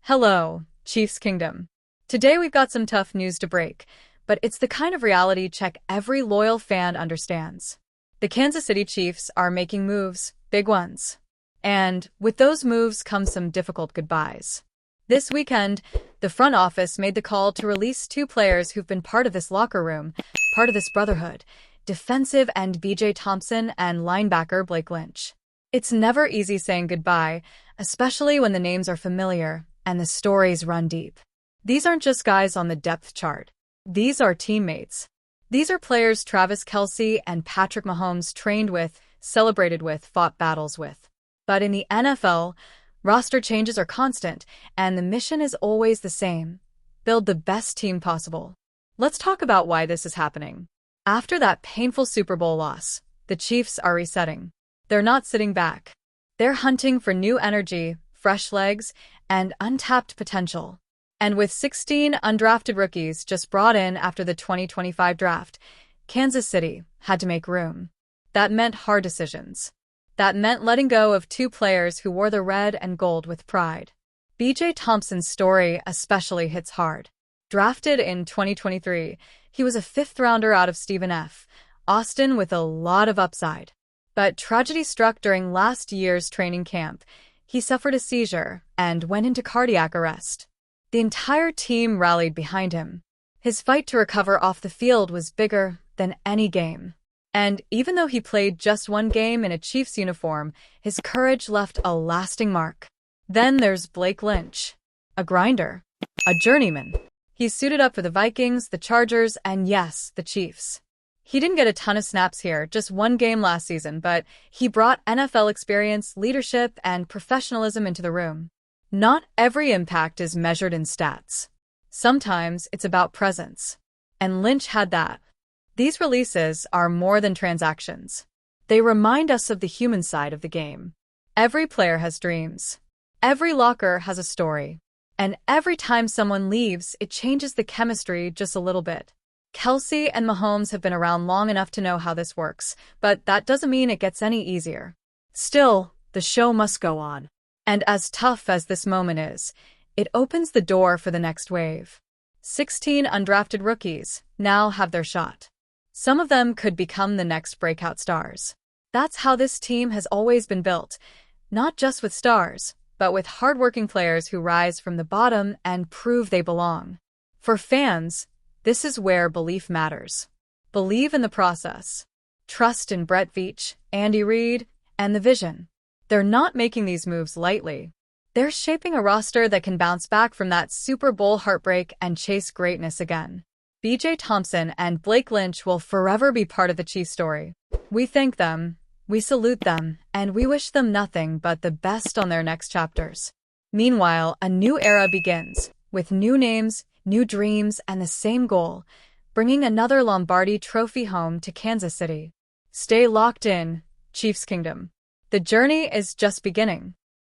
Hello, Chiefs Kingdom. Today we've got some tough news to break, but it's the kind of reality check every loyal fan understands. The Kansas City Chiefs are making moves, big ones. And with those moves come some difficult goodbyes. This weekend, the front office made the call to release two players who've been part of this locker room, part of this brotherhood, defensive end BJ Thompson and linebacker Blake Lynch. It's never easy saying goodbye, especially when the names are familiar and the stories run deep. These aren't just guys on the depth chart. These are teammates. These are players Travis Kelce and Patrick Mahomes trained with, celebrated with, fought battles with. But in the NFL, roster changes are constant, and the mission is always the same: build the best team possible. Let's talk about why this is happening. After that painful Super Bowl loss, the Chiefs are resetting. They're not sitting back. They're hunting for new energy, fresh legs, and untapped potential. And with 16 undrafted rookies just brought in after the 2025 draft, Kansas City had to make room. That meant hard decisions. That meant letting go of two players who wore the red and gold with pride. BJ Thompson's story especially hits hard. Drafted in 2023, he was a fifth-rounder out of Stephen F. Austin with a lot of upside. But tragedy struck during last year's training camp. He suffered a seizure and went into cardiac arrest. The entire team rallied behind him. His fight to recover off the field was bigger than any game. And even though he played just one game in a Chiefs uniform, his courage left a lasting mark. Then there's Blake Lynch, a grinder, a journeyman. He suited up for the Vikings, the Chargers, and yes, the Chiefs. He didn't get a ton of snaps here, just one game last season, but he brought NFL experience, leadership, and professionalism into the room. Not every impact is measured in stats. Sometimes it's about presence. And Lynch had that. These releases are more than transactions. They remind us of the human side of the game. Every player has dreams. Every locker has a story. And every time someone leaves, it changes the chemistry just a little bit. Kelce and Mahomes have been around long enough to know how this works, but that doesn't mean it gets any easier. Still, the show must go on. And as tough as this moment is, it opens the door for the next wave. 16 undrafted rookies now have their shot. Some of them could become the next breakout stars. That's how this team has always been built, not just with stars, but with hardworking players who rise from the bottom and prove they belong. For fans, this is where belief matters. Believe in the process. Trust in Brett Veach, Andy Reid, and the vision. They're not making these moves lightly. They're shaping a roster that can bounce back from that Super Bowl heartbreak and chase greatness again. BJ Thompson and Blake Lynch will forever be part of the Chiefs story. We thank them, we salute them, and we wish them nothing but the best on their next chapters. Meanwhile, a new era begins, with new names, new dreams, and the same goal: bringing another Lombardi Trophy home to Kansas City. Stay locked in, Chiefs Kingdom. The journey is just beginning.